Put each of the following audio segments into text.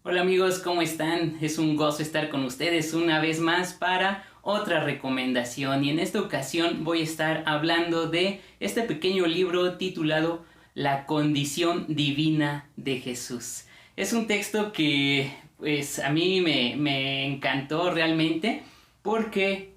Hola amigos, ¿cómo están? Es un gozo estar con ustedes una vez más para otra recomendación y en esta ocasión voy a estar hablando de este pequeño libro titulado La condición divina de Jesús. Es un texto que pues a mí me encantó realmente porque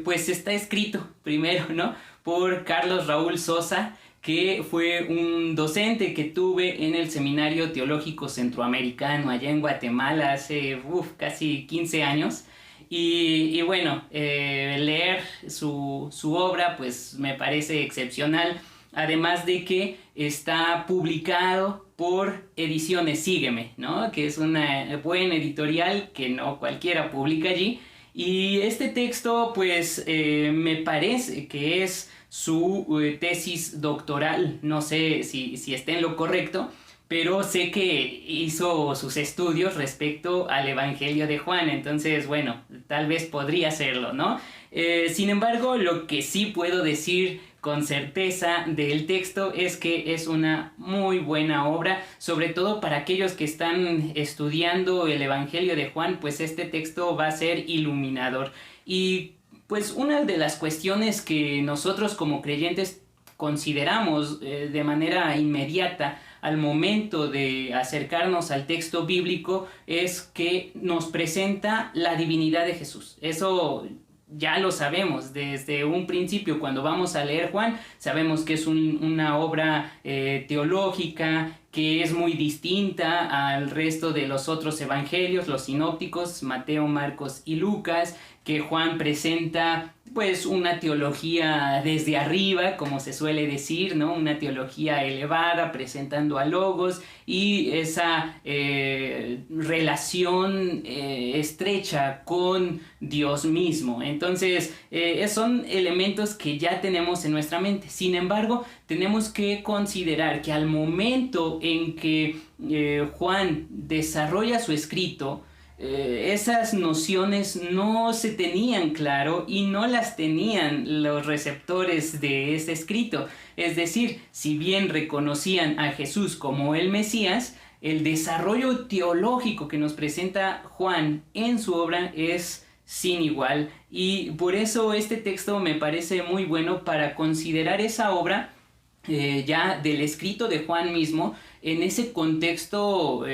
pues está escrito primero, ¿no? Por Carlos Raúl Sosa, que fue un docente que tuve en el Seminario Teológico Centroamericano allá en Guatemala hace casi 15 años. Y bueno, leer su obra pues me parece excepcional, además de que está publicado por Ediciones Sígueme, ¿no? Que es una buena editorial que no cualquiera publica allí. Y este texto pues me parece que es su tesis doctoral. No sé si esté en lo correcto, pero sé que hizo sus estudios respecto al Evangelio de Juan. Entonces, bueno, tal vez podría serlo, ¿no? Sin embargo, lo que sí puedo decir con certeza del texto es que es una muy buena obra, sobre todo para aquellos que están estudiando el Evangelio de Juan, pues este texto va a ser iluminador. Y pues una de las cuestiones que nosotros como creyentes consideramos de manera inmediata al momento de acercarnos al texto bíblico es que nos presenta la divinidad de Jesús. Eso ya lo sabemos desde un principio. Cuando vamos a leer Juan, sabemos que es una obra teológica, que es muy distinta al resto de los otros evangelios, los sinópticos, Mateo, Marcos y Lucas, que Juan presenta pues una teología desde arriba, como se suele decir, ¿no? Una teología elevada, presentando a Logos y esa relación estrecha con Dios mismo. Entonces, son elementos que ya tenemos en nuestra mente. Sin embargo, tenemos que considerar que al momento en que Juan desarrolla su escrito, esas nociones no se tenían claro y no las tenían los receptores de ese escrito. Es decir, si bien reconocían a Jesús como el Mesías, el desarrollo teológico que nos presenta Juan en su obra es sin igual, y por eso este texto me parece muy bueno para considerar esa obra ya del escrito de Juan mismo en ese contexto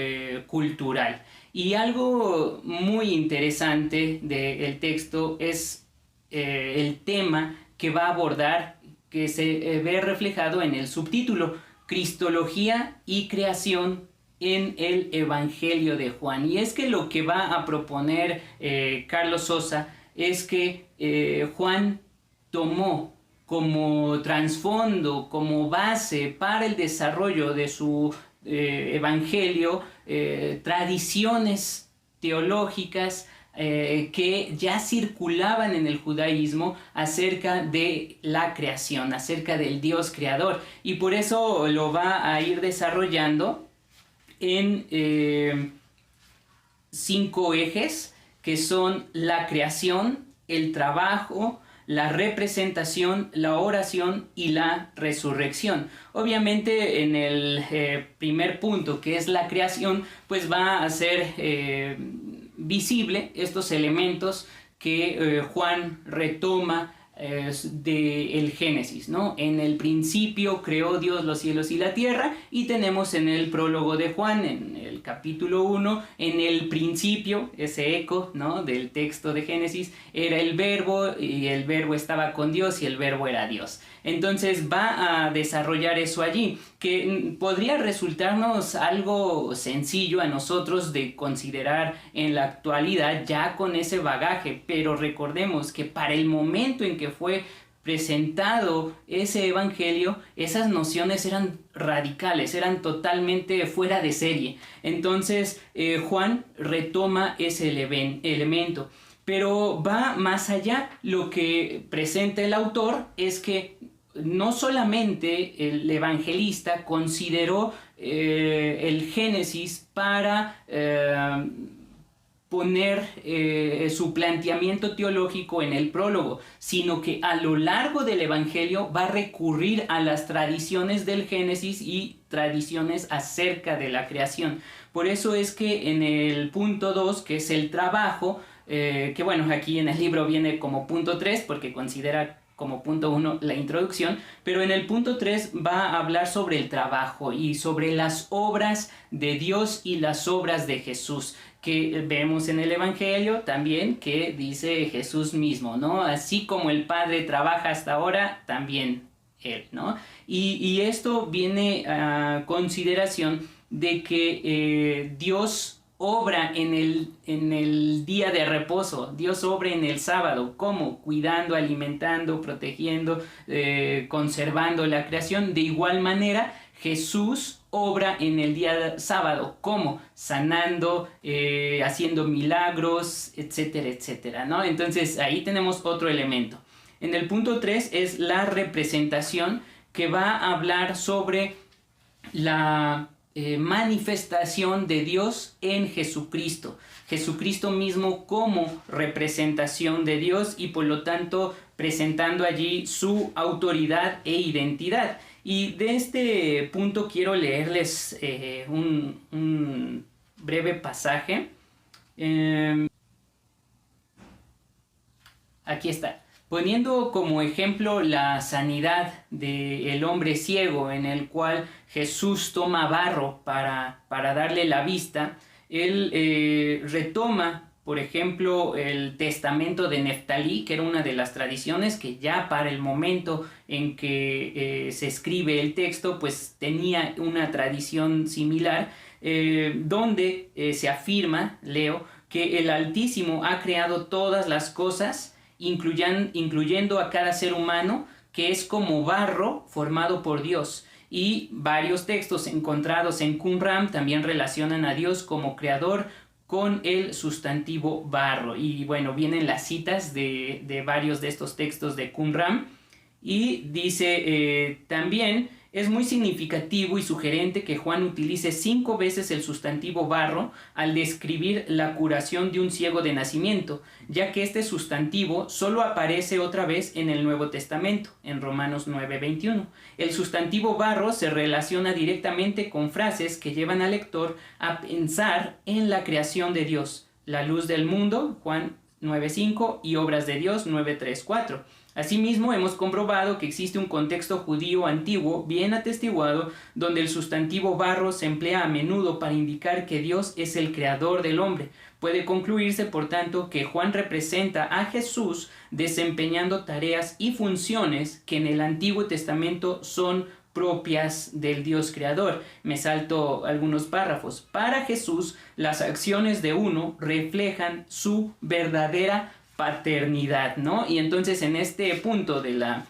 cultural. Y algo muy interesante del texto es el tema que va a abordar, que se ve reflejado en el subtítulo: Cristología y creación en el Evangelio de Juan. Y es que lo que va a proponer Carlos Sosa es que Juan tomó como trasfondo, como base para el desarrollo de su evangelio, tradiciones teológicas que ya circulaban en el judaísmo acerca de la creación, acerca del Dios creador, y por eso lo va a ir desarrollando en 5 ejes, que son la creación, el trabajo, la representación, la oración y la resurrección. Obviamente en el primer punto, que es la creación, pues va a ser visible estos elementos que Juan retoma del Génesis, ¿no? En el principio creó Dios los cielos y la tierra, y tenemos en el prólogo de Juan, en el capítulo 1, en el principio, ese eco, ¿no?, del texto de Génesis, era el verbo, y el verbo estaba con Dios, y el verbo era Dios. Entonces va a desarrollar eso allí, que podría resultarnos algo sencillo a nosotros de considerar en la actualidad ya con ese bagaje, pero recordemos que para el momento en que fue presentado ese evangelio, esas nociones eran radicales, eran totalmente fuera de serie. Entonces Juan retoma ese elemento, pero va más allá. Lo que presenta el autor es que no solamente el evangelista consideró el Génesis para poner su planteamiento teológico en el prólogo, sino que a lo largo del Evangelio va a recurrir a las tradiciones del Génesis y tradiciones acerca de la creación. Por eso es que en el punto 2, que es el trabajo, que bueno, aquí en el libro viene como punto 3 porque considera como punto 1 la introducción, pero en el punto 3 va a hablar sobre el trabajo y sobre las obras de Dios y las obras de Jesús, que vemos en el Evangelio también que dice Jesús mismo, ¿no? Así como el Padre trabaja hasta ahora, también Él, ¿no? Y esto viene a consideración de que Dios obra en el día de reposo, Dios obra en el sábado. ¿Cómo? Cuidando, alimentando, protegiendo, conservando la creación. De igual manera, Jesús obra en el día sábado. ¿Cómo? Sanando, haciendo milagros, etcétera, etcétera, ¿no? Entonces ahí tenemos otro elemento. En el punto 3 es la representación, que va a hablar sobre la manifestación de Dios en Jesucristo. Jesucristo mismo como representación de Dios y por lo tanto presentando allí su autoridad e identidad. Y de este punto quiero leerles un breve pasaje. Aquí está. Poniendo como ejemplo la sanidad del hombre ciego, en el cual Jesús toma barro para darle la vista, él retoma, por ejemplo, el testamento de Neftalí, que era una de las tradiciones que ya para el momento en que se escribe el texto, pues tenía una tradición similar, donde se afirma, leo, que el Altísimo ha creado todas las cosas, incluyendo a cada ser humano, que es como barro formado por Dios. Y varios textos encontrados en Qumran también relacionan a Dios como creador con el sustantivo barro. Y bueno, vienen las citas de varios de estos textos de Qumran. Y dice también, es muy significativo y sugerente que Juan utilice 5 veces el sustantivo barro al describir la curación de un ciego de nacimiento, ya que este sustantivo solo aparece otra vez en el Nuevo Testamento, en Romanos 9:21. El sustantivo barro se relaciona directamente con frases que llevan al lector a pensar en la creación de Dios, la luz del mundo, Juan 9:5, y obras de Dios, 9:3-4. Asimismo, hemos comprobado que existe un contexto judío antiguo bien atestiguado donde el sustantivo barro se emplea a menudo para indicar que Dios es el creador del hombre. Puede concluirse, por tanto, que Juan representa a Jesús desempeñando tareas y funciones que en el Antiguo Testamento son propias del Dios creador. Me salto algunos párrafos. Para Jesús, las acciones de uno reflejan su verdadera paternidad, ¿no? Y entonces en este punto de la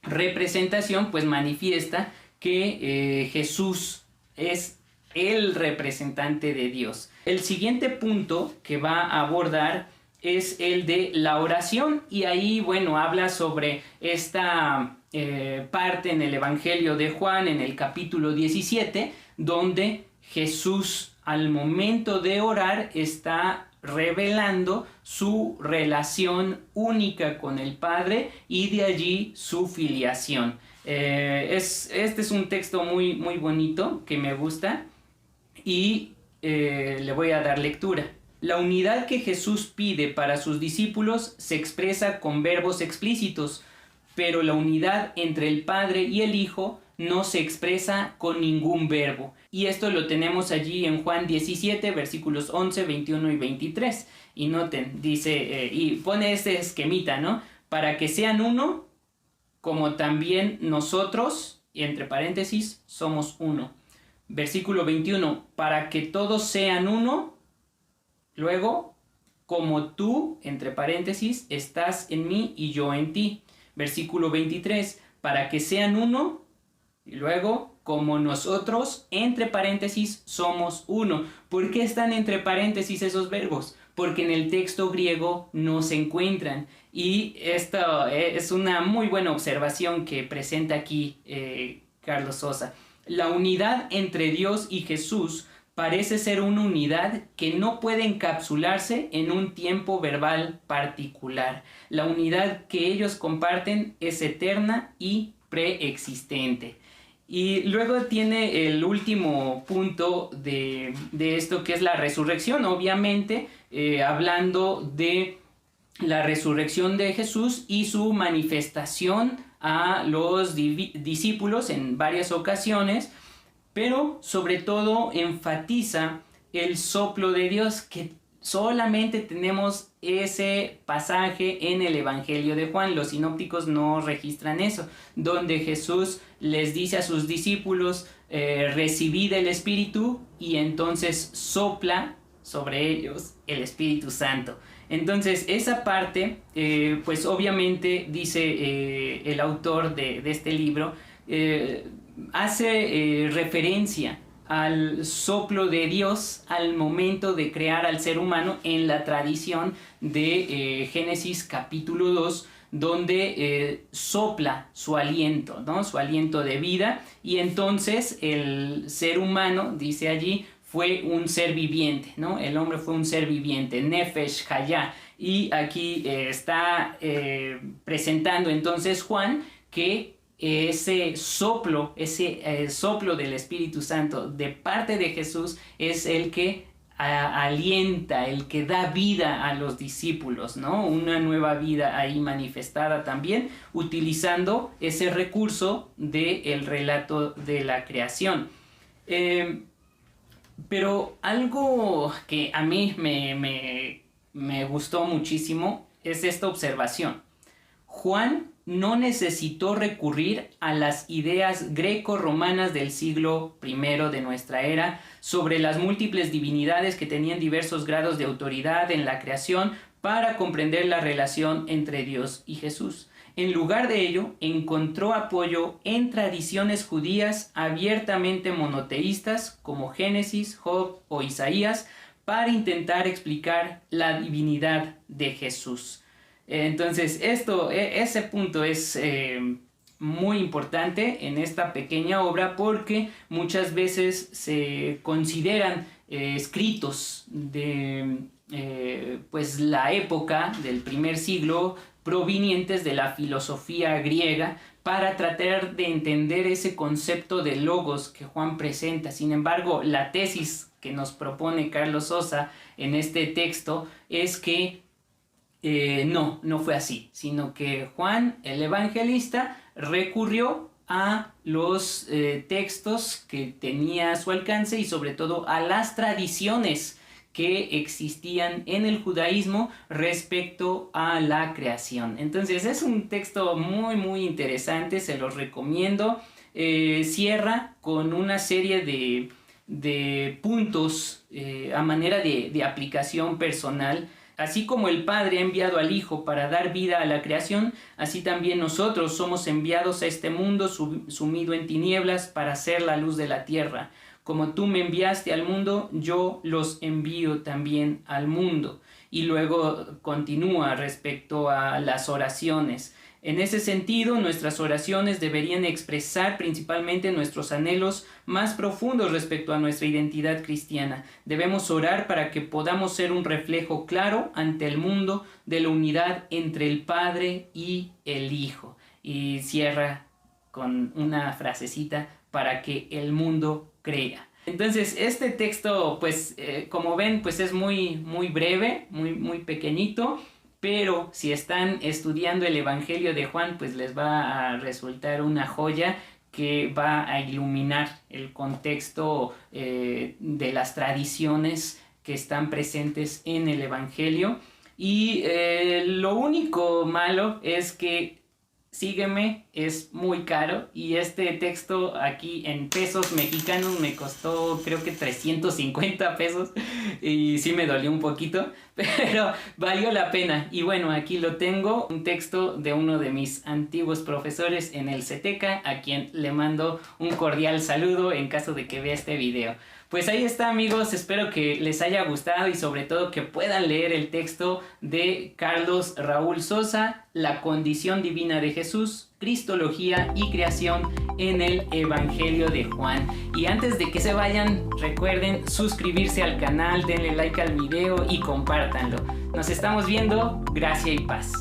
representación, pues manifiesta que Jesús es el representante de Dios. El siguiente punto que va a abordar es el de la oración, y ahí, bueno, habla sobre esta parte en el Evangelio de Juan, en el capítulo 17, donde Jesús al momento de orar está revelando su relación única con el Padre y de allí su filiación. Este es un texto muy, muy bonito que me gusta y le voy a dar lectura. La unidad que Jesús pide para sus discípulos se expresa con verbos explícitos, pero la unidad entre el Padre y el Hijo no se expresa con ningún verbo. Y esto lo tenemos allí en Juan 17, versículos 11, 21 y 23. Y noten, dice, y pone este esquemita, ¿no? Para que sean uno, como también nosotros, y entre paréntesis, somos uno. Versículo 21, para que todos sean uno, luego, como tú, entre paréntesis, estás en mí y yo en ti. Versículo 23, para que sean uno, y luego, como nosotros, entre paréntesis, somos uno. ¿Por qué están entre paréntesis esos verbos? Porque en el texto griego no se encuentran. Y esto es una muy buena observación que presenta aquí Carlos Sosa. La unidad entre Dios y Jesús parece ser una unidad que no puede encapsularse en un tiempo verbal particular. La unidad que ellos comparten es eterna y preexistente. Y luego tiene el último punto de esto, que es la resurrección, obviamente, hablando de la resurrección de Jesús y su manifestación a los discípulos en varias ocasiones, pero sobre todo enfatiza el soplo de Dios, que solamente tenemos ese pasaje en el Evangelio de Juan. Los sinópticos no registran eso, donde Jesús les dice a sus discípulos, recibid el Espíritu, y entonces sopla sobre ellos el Espíritu Santo. Entonces esa parte, pues obviamente dice el autor de este libro, hace referencia al soplo de Dios al momento de crear al ser humano en la tradición de Génesis capítulo 2, donde sopla su aliento, ¿no? Su aliento de vida, y entonces el ser humano, dice allí, fue un ser viviente, ¿no? El hombre fue un ser viviente, Nefesh Hayah. Y aquí está presentando entonces Juan que ese soplo del Espíritu Santo de parte de Jesús es el que alienta, el que da vida a los discípulos, ¿no? Una nueva vida ahí manifestada también, utilizando ese recurso del relato de la creación. Pero algo que a mí me gustó muchísimo es esta observación. Juan no necesitó recurrir a las ideas greco-romanas del siglo I de nuestra era sobre las múltiples divinidades que tenían diversos grados de autoridad en la creación para comprender la relación entre Dios y Jesús. En lugar de ello, encontró apoyo en tradiciones judías abiertamente monoteístas como Génesis, Job o Isaías para intentar explicar la divinidad de Jesús. Entonces, ese punto es muy importante en esta pequeña obra, porque muchas veces se consideran escritos de pues la época del primer siglo, provenientes de la filosofía griega, para tratar de entender ese concepto de logos que Juan presenta. Sin embargo, la tesis que nos propone Carlos Sosa en este texto es que no fue así, sino que Juan, el evangelista, recurrió a los textos que tenía a su alcance y sobre todo a las tradiciones que existían en el judaísmo respecto a la creación. Entonces es un texto muy interesante, se los recomiendo. Cierra con una serie de puntos a manera de aplicación personal. Así como el Padre ha enviado al Hijo para dar vida a la creación, así también nosotros somos enviados a este mundo sumido en tinieblas para ser la luz de la tierra. Como tú me enviaste al mundo, yo los envío también al mundo. Y luego continúa respecto a las oraciones. En ese sentido, nuestras oraciones deberían expresar principalmente nuestros anhelos más profundos respecto a nuestra identidad cristiana. Debemos orar para que podamos ser un reflejo claro ante el mundo de la unidad entre el Padre y el Hijo. Y cierra con una frasecita: para que el mundo crea. Entonces este texto, pues como ven, pues es muy breve, muy pequeñito, pero si están estudiando el Evangelio de Juan, pues les va a resultar una joya que va a iluminar el contexto de las tradiciones que están presentes en el Evangelio. Y lo único malo es que Sígueme es muy caro, y este texto aquí en pesos mexicanos me costó creo que 350 pesos y sí me dolió un poquito, pero valió la pena. Y bueno, aquí lo tengo, un texto de uno de mis antiguos profesores en el CETECA, a quien le mando un cordial saludo en caso de que vea este video. Pues ahí está, amigos, espero que les haya gustado y sobre todo que puedan leer el texto de Carlos Raúl Sosa, La condición divina de Jesús, Cristología y Creación en el Evangelio de Juan. Y antes de que se vayan, recuerden suscribirse al canal, denle like al video y compártanlo. Nos estamos viendo, gracia y paz.